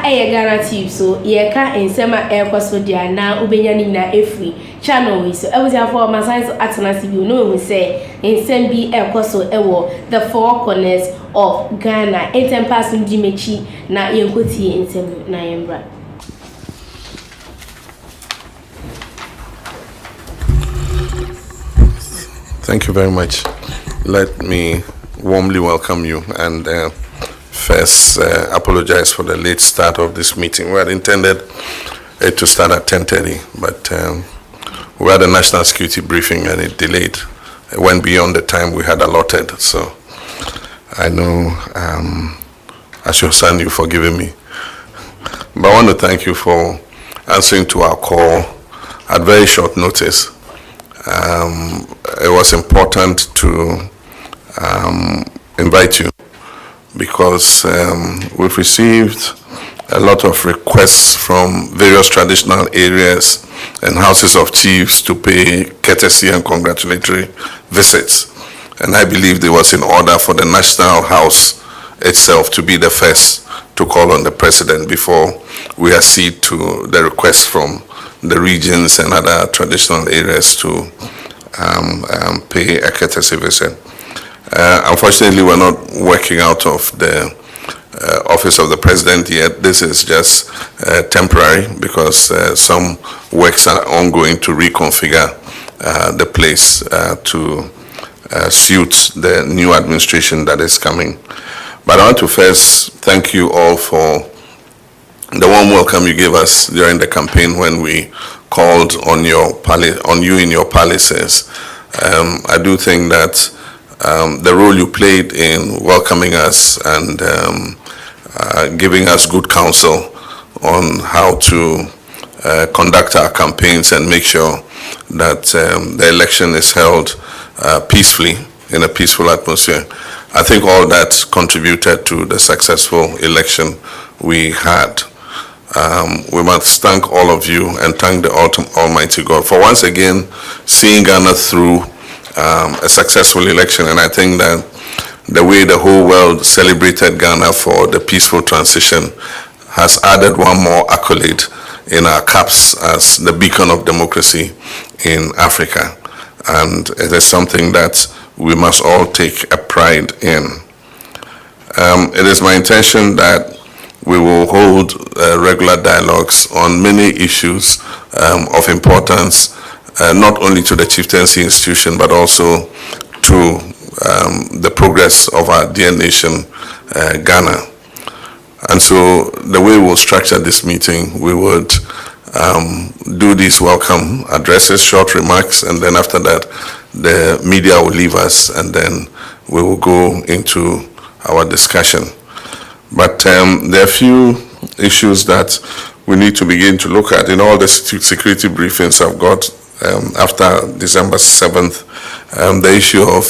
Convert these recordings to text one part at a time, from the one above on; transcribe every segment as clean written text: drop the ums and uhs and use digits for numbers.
Ghanatube so yeka ensema ekoso dia na ubenya ni na efri channel we so ebusia for my science atenase bi no we say ensem bi ekoso ewo the four corners of Ghana entempas ndimechi na yenkoti ensem na yembra. Thank you very much. Let me warmly welcome you and first apologize for the late start of this meeting. We had intended it to start at 10:30, but we had a national security briefing and it delayed. It went beyond the time we had allotted. So I know I should thank you for giving me. But I want to thank you for answering to our call at very short notice. It was important to invite you because we've received a lot of requests from various traditional areas and houses of chiefs to pay courtesy and congratulatory visits. And I believed it was in order for the National House itself to be the first to call on the president before we accede to the requests from the regions and other traditional areas to pay a courtesy visit. Unfortunately, we're not working out of the office of the president yet. This is just temporary because some works are ongoing to reconfigure the place to suit the new administration that is coming. But I want to first thank you all for the warm welcome you gave us during the campaign when we called on you in your palaces. I do think that the role you played in welcoming us and giving us good counsel on how to conduct our campaigns and make sure that the election is held peacefully, in a peaceful atmosphere. I think all that contributed to the successful election we had. We must thank all of you and thank the Almighty God for once again seeing Ghana through a successful election. And I think that the way the whole world celebrated Ghana for the peaceful transition has added one more accolade in our caps as the beacon of democracy in Africa. And it is something that we must all take a pride in. It is my intention that we will hold regular dialogues on many issues of importance, not only to the chieftaincy institution, but also to the progress of our dear nation, Ghana. And so the way we'll structure this meeting, we would do these welcome addresses, short remarks, and then after that, the media will leave us, and then we will go into our discussion. But there are a few issues that we need to begin to look at. In all the security briefings I've got after December 7th, the issue of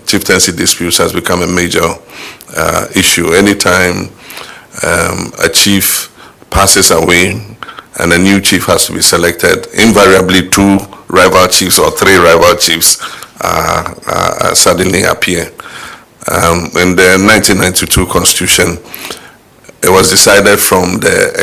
chieftaincy disputes has become a major issue. Anytime a chief passes away and a new chief has to be selected, invariably 2 rival chiefs or 3 rival chiefs suddenly appear. In the 1992 Constitution, it was decided from the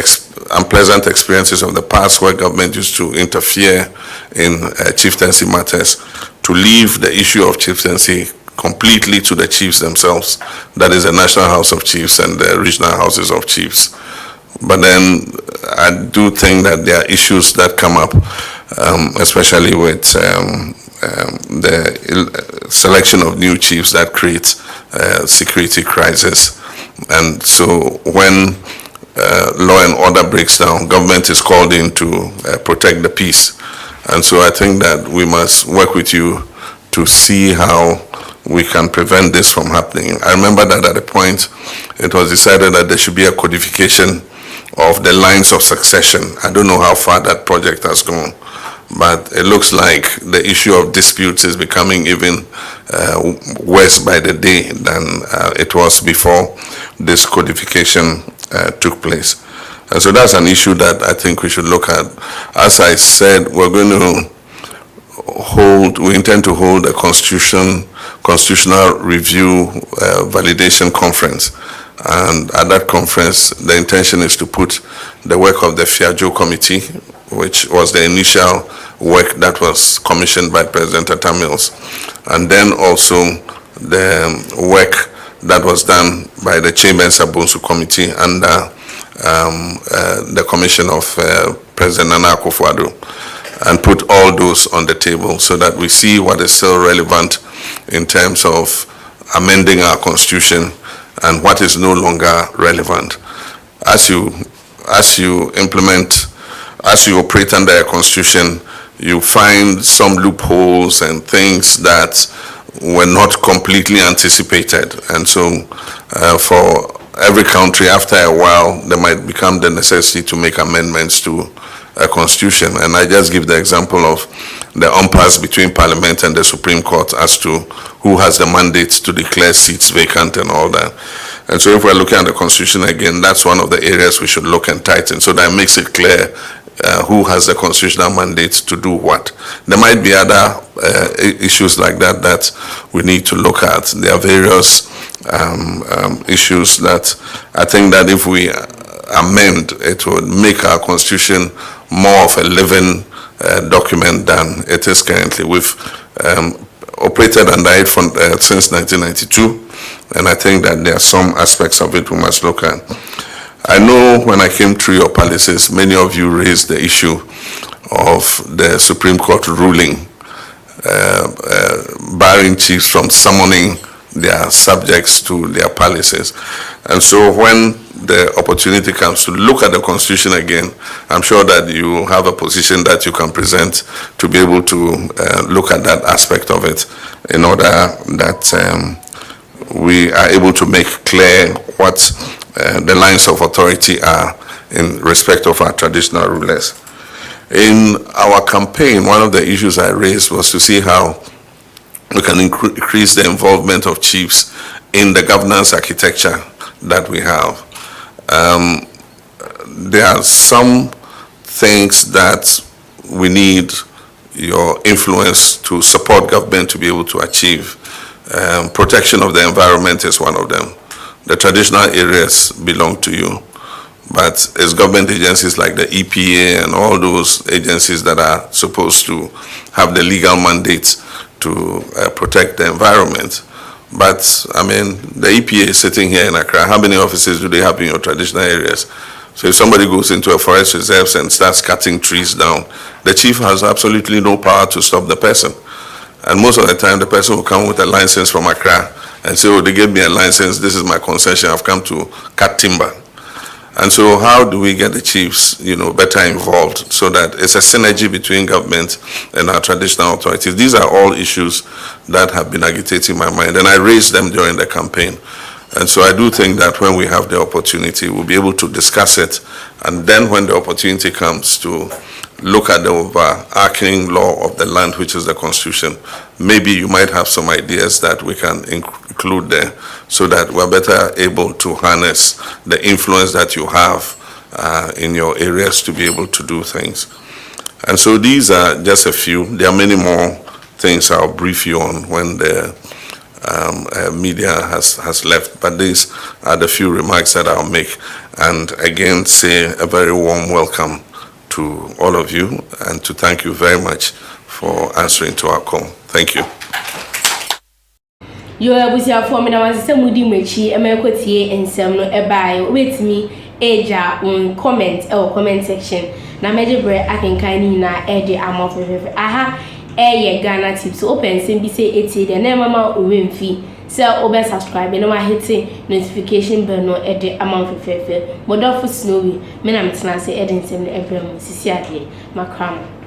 unpleasant experiences of the past where government used to interfere in chieftaincy matters to leave the issue of chieftaincy completely to the chiefs themselves. That is the National House of Chiefs and the regional houses of chiefs. But then I do think that there are issues that come up, especially with the selection of new chiefs that creates security crisis. And so when law and order breaks down, government is called in to protect the peace. And so I think that we must work with you to see how we can prevent this from happening. I remember that at a point it was decided that there should be a codification of the lines of succession. I don't know how far that project has gone, but it looks like the issue of disputes is becoming even worse by the day than it was before this codification took place. And so that's an issue that I think we should look at. As I said, we intend to hold a constitutional review validation conference And at that conference, the intention is to put the work of the Fiajo Committee, which was the initial work that was commissioned by President Atta Mills, and then also the work that was done by the Chamber and Sabonsu Committee under the commission of President Nana Akufo-Addo, and put all those on the table so that we see what is still relevant in terms of amending our constitution and what is no longer relevant. As you operate under a constitution, you find some loopholes and things that were not completely anticipated. And so for every country, after a while, there might become the necessity to make amendments to a constitution. And I just give the example of the impasse between Parliament and the Supreme Court as to who has the mandate to declare seats vacant and all that. And so if we're looking at the constitution again, that's one of the areas we should look and tighten so that makes it clear who has the constitutional mandate to do what. There might be other issues like that that we need to look at. There are various issues that I think that if we amend, it would make our constitution more of a living document than it is currently. We've operated under it since 1992, and I think that there are some aspects of it we must look at. I know when I came through your palaces, many of you raised the issue of the Supreme Court ruling barring chiefs from summoning their subjects to their palaces. And so when the opportunity comes to look at the constitution again, I'm sure that you have a position that you can present to be able to look at that aspect of it in order that we are able to make clear what the lines of authority are in respect of our traditional rulers. In our campaign, one of the issues I raised was to see how we can increase the involvement of chiefs in the governance architecture that we have. There are some things that we need your influence to support government to be able to achieve. Protection of the environment is one of them. The traditional areas belong to you, but it's government agencies like the EPA and all those agencies that are supposed to have the legal mandate to protect the environment. But, I mean, the EPA is sitting here in Accra. How many offices do they have in your traditional areas? So if somebody goes into a forest reserve and starts cutting trees down, the chief has absolutely no power to stop the person. And most of the time, the person will come with a license from Accra and say, oh, they gave me a license, this is my concession, I've come to cut timber. And so how do we get the chiefs, better involved so that it's a synergy between government and our traditional authorities? These are all issues that have been agitating my mind, and I raised them during the campaign. And so I do think that when we have the opportunity, we'll be able to discuss it. And then when the opportunity comes to look at the overarching law of the land, which is the Constitution, maybe you might have some ideas that we can include there so that we're better able to harness the influence that you have in your areas to be able to do things. And so these are just a few. There are many more things I'll brief you on when the media has left, but these are the few remarks that I'll make. And again, say a very warm welcome to all of you and to thank you very much for answering to our call. Thank you. You are with your form, and I was some Moody Mechi, Americotie, and some no with me, Aja, on comment or comment section. Now, Major Bread, I can kind of Eddie, I'm off of aha, Ghanatube. So open, simply say 80, the name amount win fee. So, over subscribe, and I hit notification bell no Eddie amount of fair. But for snowy, men I'm say Eddie, every Sissy, my crown.